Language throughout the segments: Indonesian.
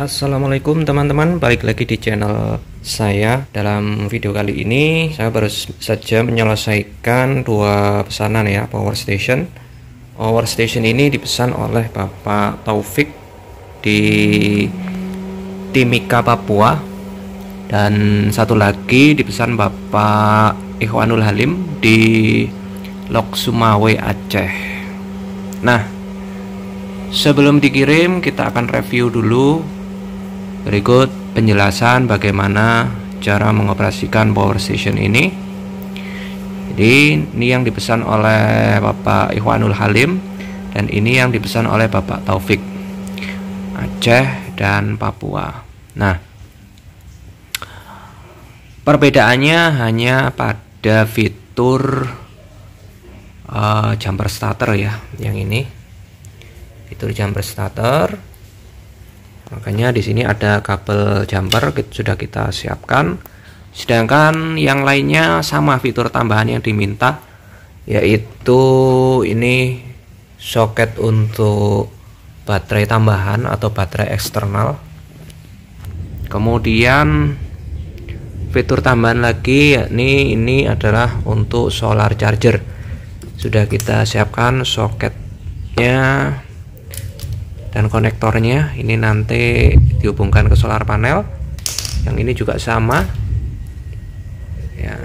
Assalamualaikum teman-teman, balik lagi di channel saya. Dalam video kali ini saya baru saja menyelesaikan dua pesanan ya, power station. Power station ini dipesan oleh Bapak Taufik di Timika, Papua, dan satu lagi dipesan Bapak Ikhwanul Halim di Lok Sumawe, Aceh. Nah, sebelum dikirim kita akan review dulu. Berikut penjelasan bagaimana cara mengoperasikan power station ini. Jadi ini yang dipesan oleh Bapak Ikhwanul Halim, dan ini yang dipesan oleh Bapak Taufik, Aceh dan Papua. Nah, perbedaannya hanya pada fitur jumper starter ya. Yang ini fitur jumper starter. Makanya di sini ada kabel jumper sudah kita siapkan. Sedangkan yang lainnya sama fitur tambahan yang diminta, yaitu ini soket untuk baterai tambahan atau baterai eksternal. Kemudian fitur tambahan lagi yakni ini adalah untuk solar charger. Sudah kita siapkan soketnya dan konektornya. Ini nanti dihubungkan ke solar panel. Yang ini juga sama ya.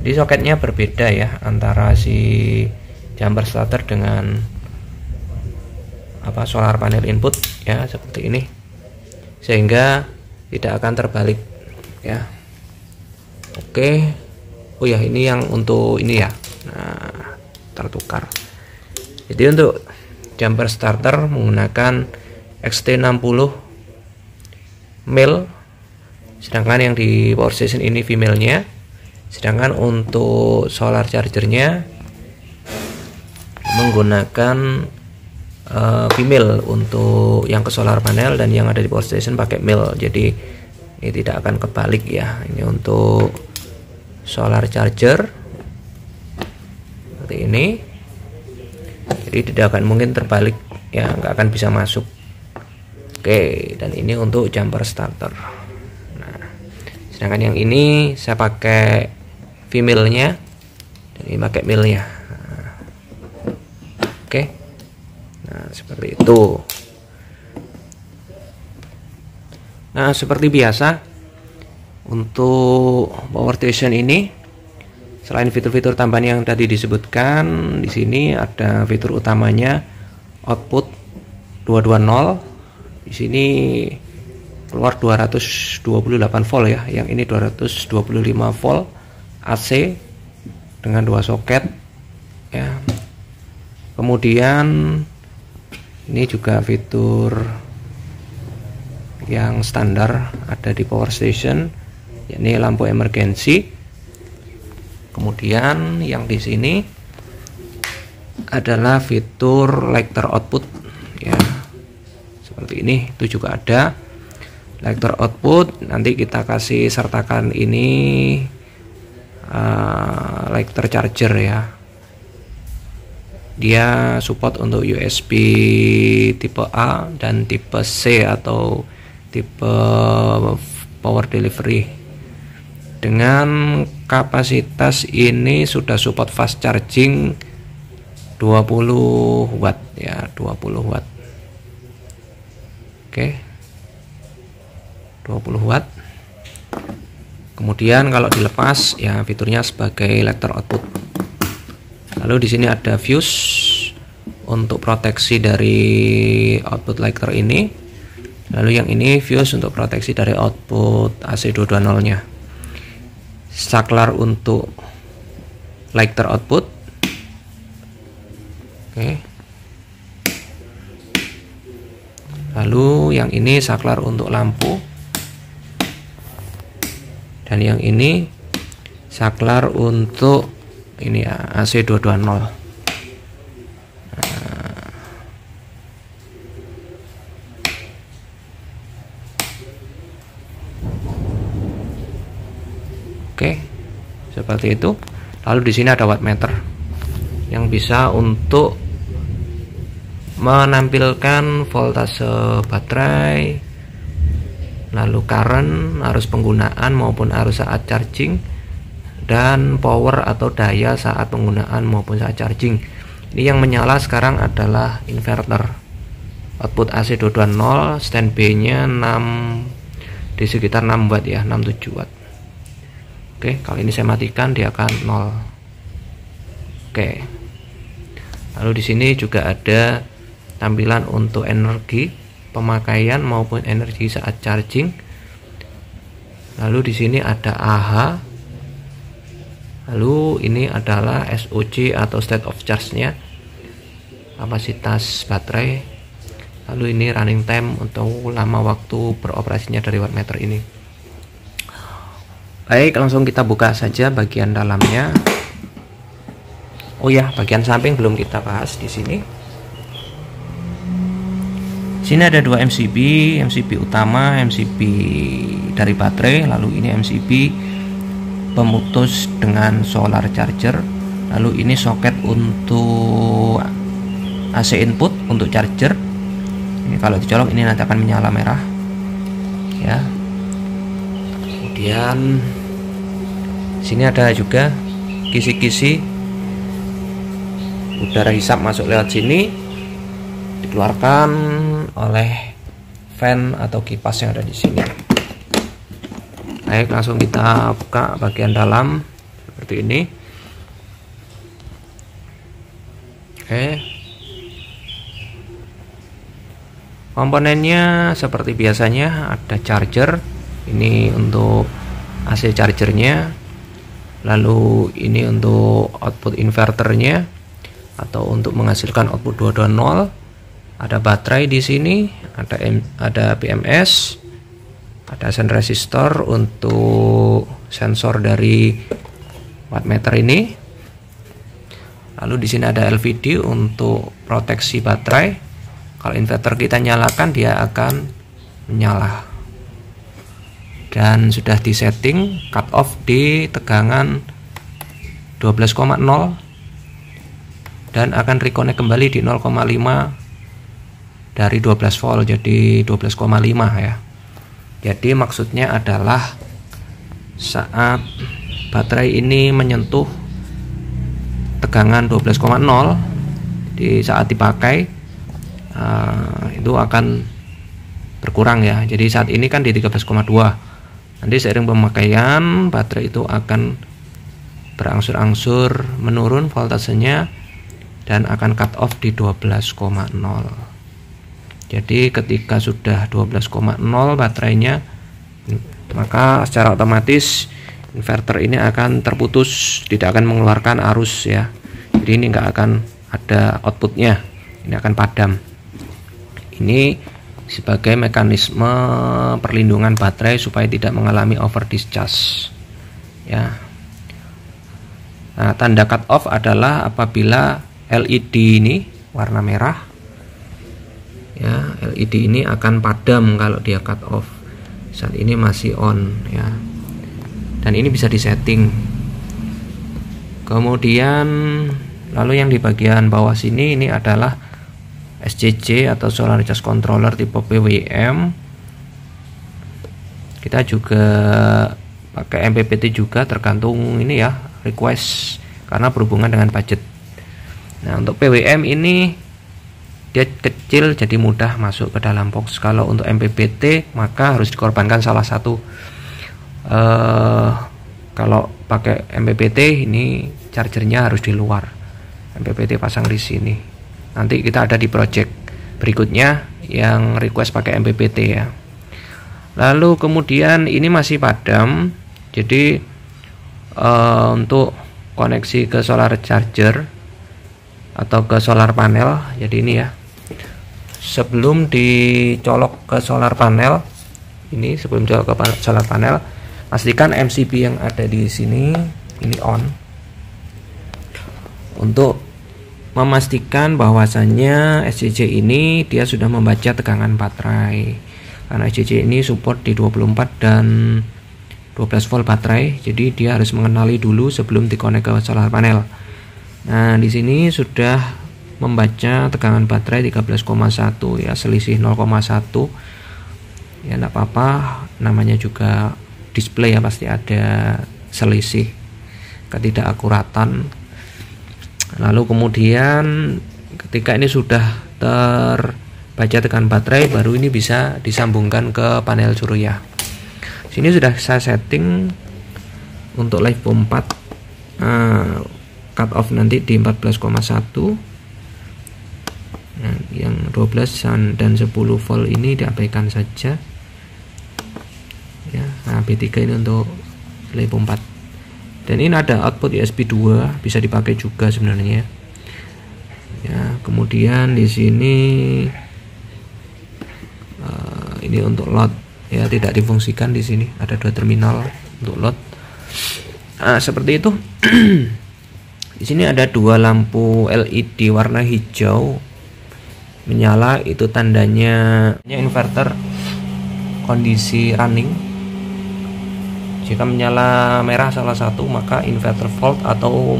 Di soketnya berbeda ya antara si jumper starter dengan solar panel input ya, seperti ini, sehingga tidak akan terbalik ya. Oke. Oh ya, ini yang untuk ini ya. Nah, tertukar. Jadi untuk jumper starter menggunakan XT60 male, sedangkan yang di power station ini female-nya. Sedangkan untuk solar chargernya menggunakan female untuk yang ke solar panel, dan yang ada di power station pakai male. Jadi ini tidak akan kebalik ya. Ini untuk solar charger seperti ini. Jadi tidak akan mungkin terbalik ya, nggak akan bisa masuk. Oke, dan ini untuk jumper starter. Nah, sedangkan yang ini saya pakai female-nya, dan ini pakai male-nya. Oke, nah seperti itu. Nah, seperti biasa untuk power station ini, selain fitur-fitur tambahan yang tadi disebutkan, di sini ada fitur utamanya output 220. Di sini keluar 228 volt ya. Yang ini 225 volt AC dengan dua soket ya. Kemudian ini juga fitur yang standar ada di power station, yakni lampu emergency. Kemudian yang di sini adalah fitur lighter output ya, seperti ini. Itu juga ada lighter output. Nanti kita kasih sertakan ini lighter charger ya. Dia support untuk USB tipe A dan tipe C atau tipe power delivery. Dengan kapasitas ini sudah support fast charging 20 watt ya, 20 watt. Oke, 20 watt. Kemudian kalau dilepas ya, fiturnya sebagai lighter output. Lalu di sini ada fuse untuk proteksi dari output lighter ini. Lalu yang ini fuse untuk proteksi dari output AC 220 nya. Saklar untuk lighter output. Oke. Lalu yang ini saklar untuk lampu, dan yang ini saklar untuk ini ya, AC 220. Nah. Oke, seperti itu. Lalu di sini ada wattmeter yang bisa untuk menampilkan voltase baterai, lalu current, arus penggunaan maupun arus saat charging, dan power atau daya saat penggunaan maupun saat charging. Ini yang menyala sekarang adalah inverter. Output AC 220, standby nya 6 di sekitar 6 watt ya, 67 watt. Oke, kalau ini saya matikan dia akan 0. Oke. Lalu di sini juga ada tampilan untuk energi pemakaian maupun energi saat charging. Lalu di sini ada AH. Lalu ini adalah SOC atau state of charge-nya, kapasitas baterai. Lalu ini running time untuk lama waktu beroperasinya dari wattmeter ini. Baik, langsung kita buka saja bagian dalamnya. Oh ya, bagian samping belum kita bahas di sini. Sini ada 2 MCB, MCB utama, MCB dari baterai, lalu ini MCB pemutus dengan solar charger. Lalu ini soket untuk AC input untuk charger. Ini kalau dicolok ini nanti akan menyala merah ya. Kemudian sini ada juga kisi-kisi udara hisap masuk lewat sini, dikeluarkan oleh fan atau kipas yang ada di sini. Baik, langsung kita buka bagian dalam seperti ini. Oke. Komponennya seperti biasanya ada charger, ini untuk AC chargernya, lalu ini untuk output inverternya atau untuk menghasilkan output 220. Ada baterai di sini, ada BMS, ada shunt resistor untuk sensor dari wattmeter ini. Lalu di sini ada LVD untuk proteksi baterai. Kalau inverter kita nyalakan dia akan menyala. Dan sudah disetting cut off di tegangan 12,0 dan akan reconnect kembali di 0,5 dari 12 volt jadi 12,5 ya. Jadi maksudnya adalah saat baterai ini menyentuh tegangan 12,0 di saat dipakai itu akan berkurang ya. Jadi saat ini kan di 13,2. Nanti seiring pemakaian baterai itu akan berangsur-angsur menurun voltasenya dan akan cut off di 12,0. Jadi ketika sudah 12,0 baterainya, maka secara otomatis inverter ini akan terputus, tidak akan mengeluarkan arus ya. Jadi ini nggak akan ada outputnya, ini akan padam. Ini sebagai mekanisme perlindungan baterai supaya tidak mengalami over discharge ya. Nah, tanda cut off adalah apabila LED ini warna merah ya, LED ini akan padam kalau dia cut off. Saat ini masih on ya, dan ini bisa disetting. Kemudian lalu yang di bagian bawah sini ini adalah SCC atau Solar Charge Controller tipe PWM. Kita juga pakai MPPT juga, tergantung ini ya request karena berhubungan dengan budget. Nah, untuk PWM ini dia kecil jadi mudah masuk ke dalam box. Kalau untuk MPPT maka harus dikorbankan salah satu. Kalau pakai MPPT ini chargernya harus di luar, MPPT pasang di sini. Nanti kita ada di project berikutnya yang request pakai MPPT ya. Lalu kemudian ini masih padam, jadi untuk koneksi ke solar charger atau ke solar panel, jadi ini ya, sebelum dicolok ke solar panel, ini sebelum colok ke solar panel, pastikan MCB yang ada di sini ini on untuk memastikan bahwasannya SCC ini dia sudah membaca tegangan baterai, karena SCC ini support di 24 dan 12 volt baterai, jadi dia harus mengenali dulu sebelum dikonek ke solar panel. Nah, di sini sudah membaca tegangan baterai 13,1 ya, selisih 0,1 ya, enggak apa-apa, namanya juga display ya, pasti ada selisih ketidakakuratan. Lalu kemudian ketika ini sudah terbaca tegangan baterai, baru ini bisa disambungkan ke panel surya. Sini sudah saya setting untuk live 4 cut off nanti di 14,1. Nah, yang 12 dan 10 volt ini diabaikan saja ya. Nah, B3 ini untuk live 4, dan ini ada output USB 2, bisa dipakai juga sebenarnya ya. Kemudian di sini ini untuk load ya, tidak difungsikan. Di sini ada 2 terminal untuk load. Nah, seperti itu. Di sini ada 2 lampu LED warna hijau menyala, itu tandanya inverter kondisi running. Jika menyala merah salah satu, maka inverter fault atau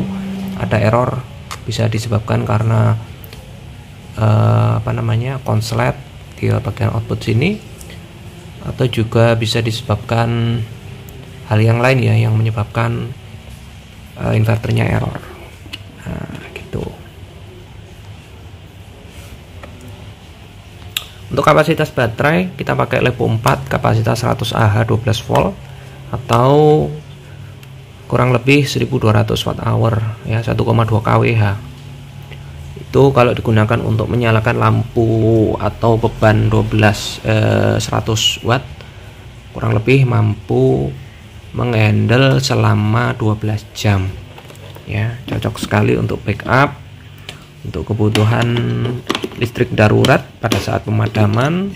ada error, bisa disebabkan karena konslet di bagian output sini, atau juga bisa disebabkan hal yang lain ya, yang menyebabkan inverternya error. Nah, gitu. Untuk kapasitas baterai kita pakai Levo 4 kapasitas 100 Ah 12 volt atau kurang lebih 1200 watt hour ya, 1,2 kWh. Itu kalau digunakan untuk menyalakan lampu atau beban 100 watt, kurang lebih mampu menghandle selama 12 jam ya. Cocok sekali untuk backup, untuk kebutuhan listrik darurat pada saat pemadaman,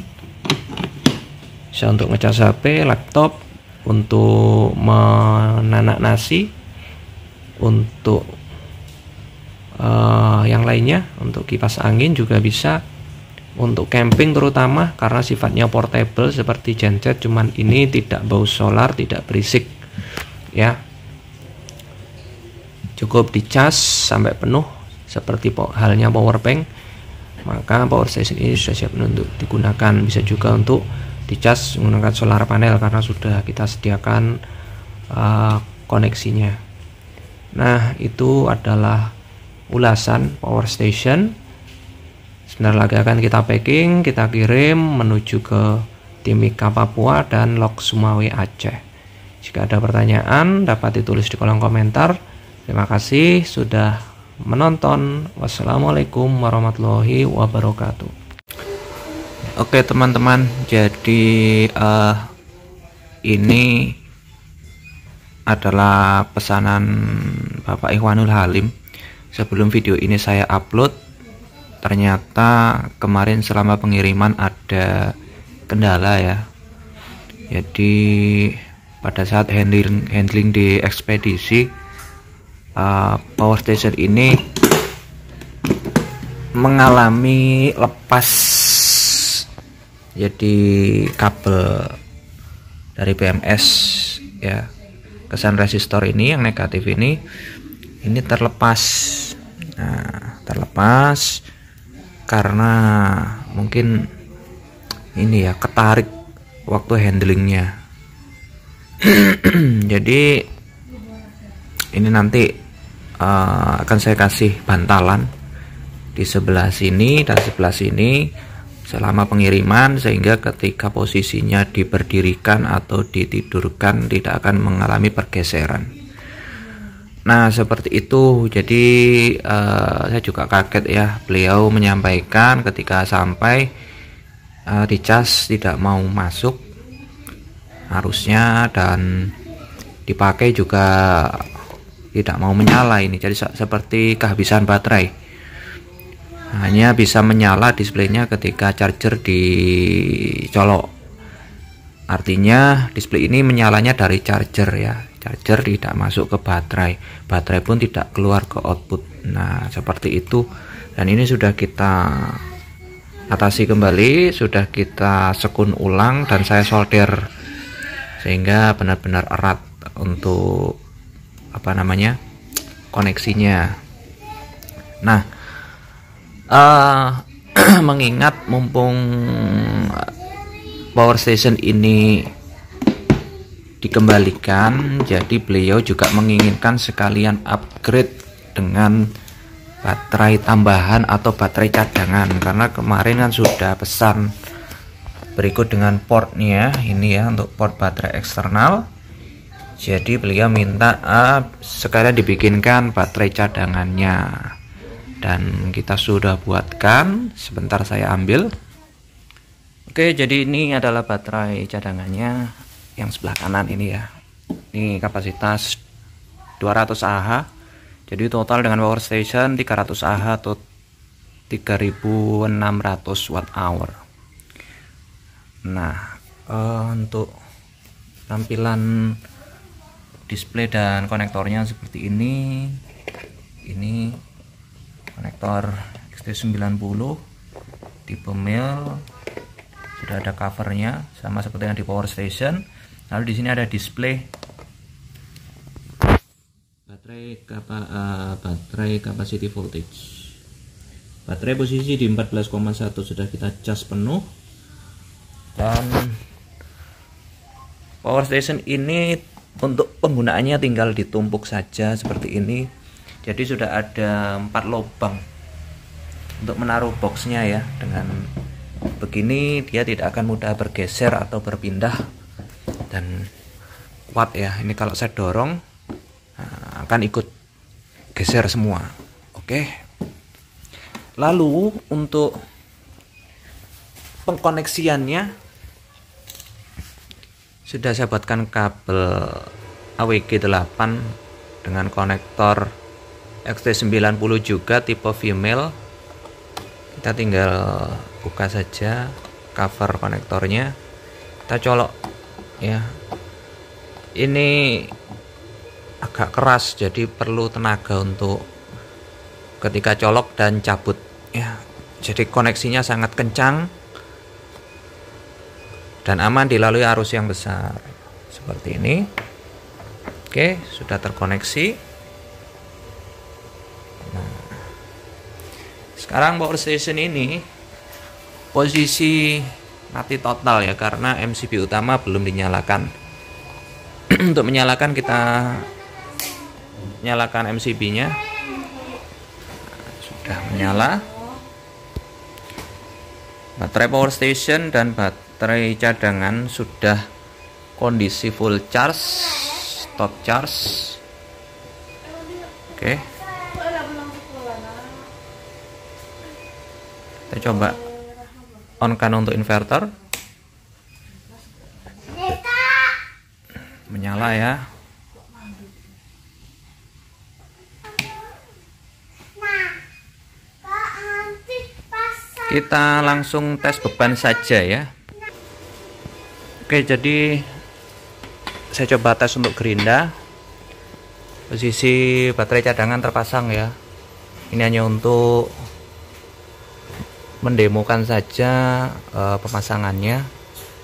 bisa untuk ngecas HP, laptop, untuk menanak nasi, untuk yang lainnya, untuk kipas angin juga bisa, untuk camping terutama karena sifatnya portable seperti genset, cuman ini tidak bau solar, tidak berisik ya. Cukup dicas sampai penuh seperti halnya power bank, maka power station ini sudah siap untuk digunakan. Bisa juga untuk dicas menggunakan solar panel karena sudah kita sediakan koneksinya. Nah, itu adalah ulasan power station. Sebentar lagi akan kita packing, kita kirim menuju ke Timika Papua dan Lok Sumawe Aceh. Jika ada pertanyaan dapat ditulis di kolom komentar. Terima kasih sudah menonton. Wassalamualaikum warahmatullahi wabarakatuh. Oke teman-teman, jadi ini adalah pesanan Bapak Ikhwanul Halim. Sebelum video ini saya upload, ternyata kemarin selama pengiriman ada kendala ya. Jadi pada saat handling di ekspedisi, power station ini mengalami lepas. Jadi kabel dari BMS ya, kesan resistor ini yang negatif ini terlepas. Nah, terlepas karena mungkin ini ya, ketarik waktu handlingnya. Jadi ini nanti akan saya kasih bantalan di sebelah sini dan sebelah sini selama pengiriman, sehingga ketika posisinya diberdirikan atau ditidurkan tidak akan mengalami pergeseran. Nah, seperti itu. Jadi saya juga kaget ya, beliau menyampaikan ketika sampai dicas tidak mau masuk arusnya, dan dipakai juga tidak mau menyala ini. Jadi seperti kehabisan baterai. Hanya bisa menyala displaynya ketika charger dicolok. Artinya display ini menyalanya dari charger ya. Charger tidak masuk ke baterai. Baterai pun tidak keluar ke output. Nah, seperti itu. Dan ini sudah kita atasi kembali, sudah kita sekun ulang dan saya solder sehingga benar-benar erat untuk koneksinya. Nah, Eh, mengingat mumpung power station ini dikembalikan, jadi beliau juga menginginkan sekalian upgrade dengan baterai tambahan atau baterai cadangan, karena kemarin kan sudah pesan berikut dengan portnya ini ya, untuk port baterai eksternal. Jadi beliau minta sekalian dibikinkan baterai cadangannya, dan kita sudah buatkan. Sebentar saya ambil. Oke, jadi ini adalah baterai cadangannya yang sebelah kanan ini ya. Ini kapasitas 200 Ah. Jadi total dengan power station 300 Ah atau 3600 watt hour. Nah, untuk tampilan display dan konektornya seperti ini. Ini konektor XT90 tipe mil, sudah ada covernya sama seperti yang di power station. Lalu di sini ada display baterai capacity voltage. Baterai posisi di 14,1 sudah kita cas penuh, dan power station ini untuk penggunaannya tinggal ditumpuk saja seperti ini. Jadi sudah ada 4 lubang untuk menaruh boxnya ya. Dengan begini dia tidak akan mudah bergeser atau berpindah dan kuat ya. Ini kalau saya dorong akan ikut geser semua. Oke. Lalu untuk pengkoneksiannya sudah saya buatkan kabel AWG8 dengan konektor XT90 juga tipe female. Kita tinggal buka saja cover konektornya, kita colok ya. Ini agak keras, jadi perlu tenaga untuk ketika colok dan cabut ya. Jadi koneksinya sangat kencang dan aman dilalui arus yang besar seperti ini. Oke, sudah terkoneksi. Sekarang power station ini posisi mati total ya, karena MCB utama belum dinyalakan. Untuk menyalakan kita nyalakan MCB-nya. Sudah menyala. Baterai power station dan baterai cadangan sudah kondisi full charge, top charge. Oke. Kita coba on kan untuk inverter. Menyala ya. Kita langsung tes beban saja ya. Oke, jadi saya coba tes untuk gerinda. Posisi baterai cadangan terpasang ya. Ini hanya untuk mendemokan saja pemasangannya.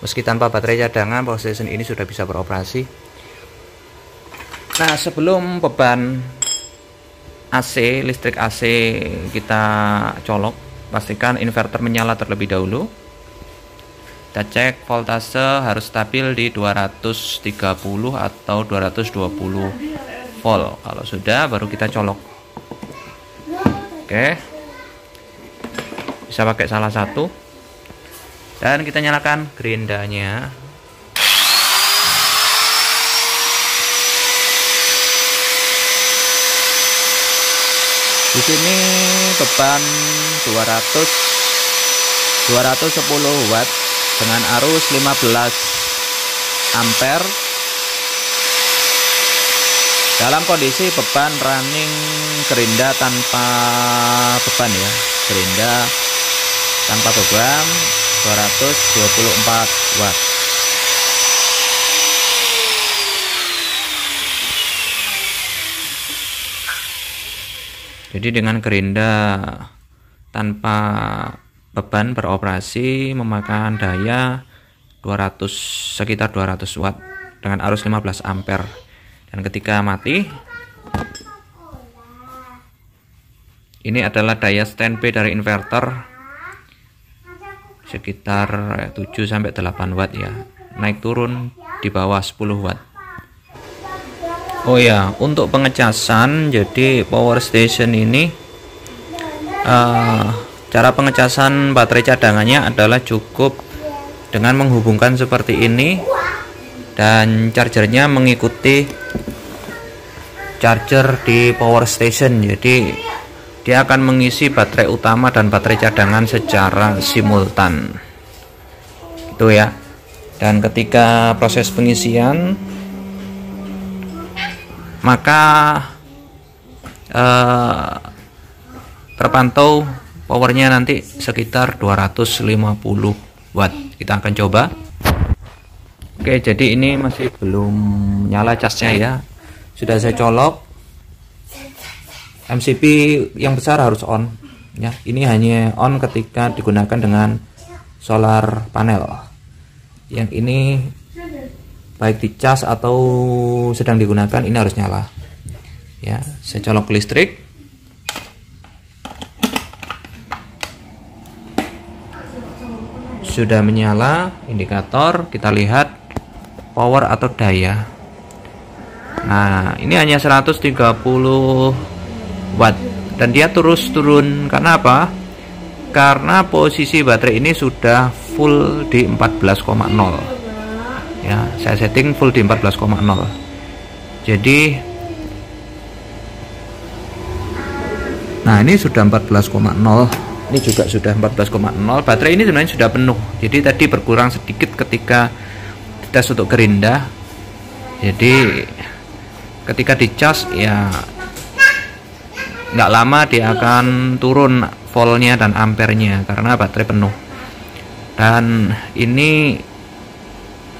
Meski tanpa baterai cadangan, power station ini sudah bisa beroperasi. Nah, sebelum beban AC, listrik AC kita colok, pastikan inverter menyala terlebih dahulu. Kita cek voltase harus stabil di 230 atau 220 volt. Kalau sudah, baru kita colok. Oke, bisa pakai salah satu, dan kita nyalakan gerindanya. Di sini beban 210 watt dengan arus 15 ampere. Dalam kondisi beban running gerinda tanpa beban ya, gerinda tanpa beban 224 watt. Jadi dengan gerinda tanpa beban beroperasi memakan daya sekitar 200 watt dengan arus 15 ampere. Dan ketika mati Ini adalah daya standby dari inverter sekitar 7-8 watt ya, naik turun di bawah 10 watt. Oh ya, untuk pengecasan, jadi power station ini cara pengecasan baterai cadangannya adalah cukup dengan menghubungkan seperti ini, dan chargernya mengikuti charger di power station. Jadi dia akan mengisi baterai utama dan baterai cadangan secara simultan, itu ya. Dan ketika proses pengisian, maka terpantau powernya nanti sekitar 250 watt. Kita akan coba. Oke, jadi ini masih belum nyala casnya ya. Sudah saya colok. MCB yang besar harus on ya. Ini hanya on ketika digunakan dengan solar panel. Yang ini baik dicas atau sedang digunakan, ini harus nyala ya. Saya colok listrik. Sudah menyala indikator, kita lihat power atau daya. Nah, ini hanya 130 watt dan dia terus turun. Karena apa? Karena posisi baterai ini sudah full di 14,0 ya. Saya setting full di 14,0. Jadi nah, ini sudah 14,0, ini juga sudah 14,0. Baterai ini sebenarnya sudah penuh. Jadi tadi berkurang sedikit ketika tes untuk gerinda. Jadi ketika dicas ya nggak lama dia akan turun voltnya dan ampernya karena baterai penuh. Dan ini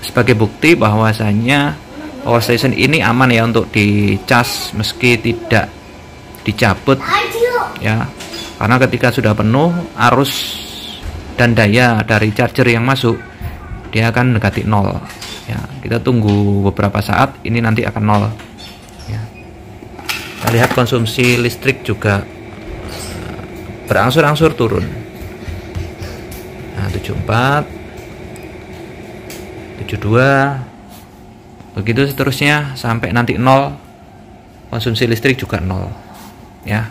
sebagai bukti bahwasanya power station ini aman ya untuk dicas meski tidak dicabut ya. Karena ketika sudah penuh, arus dan daya dari charger yang masuk dia akan mendekati 0 ya. Kita tunggu beberapa saat, ini nanti akan 0 ya. Kita lihat konsumsi listrik juga berangsur-angsur turun. Nah, 74, 72, begitu seterusnya sampai nanti 0. Konsumsi listrik juga 0 ya.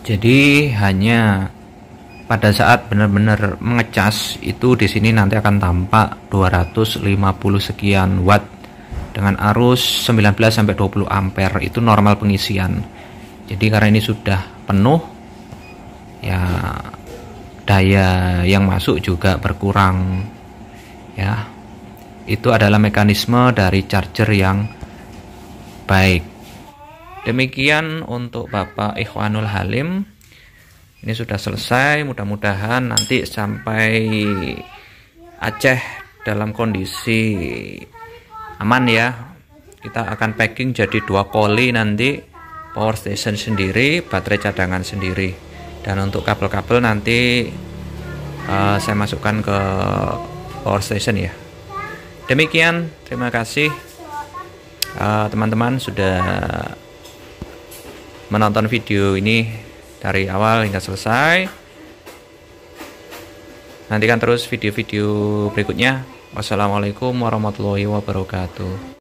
Jadi hanya pada saat benar-benar mengecas itu di sini nanti akan tampak 250 sekian watt dengan arus 19-20 ampere. Itu normal pengisian. Jadi karena ini sudah penuh ya, daya yang masuk juga berkurang ya. Itu adalah mekanisme dari charger yang baik. Demikian untuk Bapak Ikhwanul Halim. Ini sudah selesai. Mudah-mudahan nanti sampai Aceh dalam kondisi aman ya. Kita akan packing jadi 2 koli nanti, power station sendiri, baterai cadangan sendiri. Dan untuk kabel-kabel nanti saya masukkan ke power station ya. Demikian, terima kasih teman-teman sudah menonton video ini dari awal hingga selesai. Nantikan terus video-video berikutnya. Wassalamualaikum warahmatullahi wabarakatuh.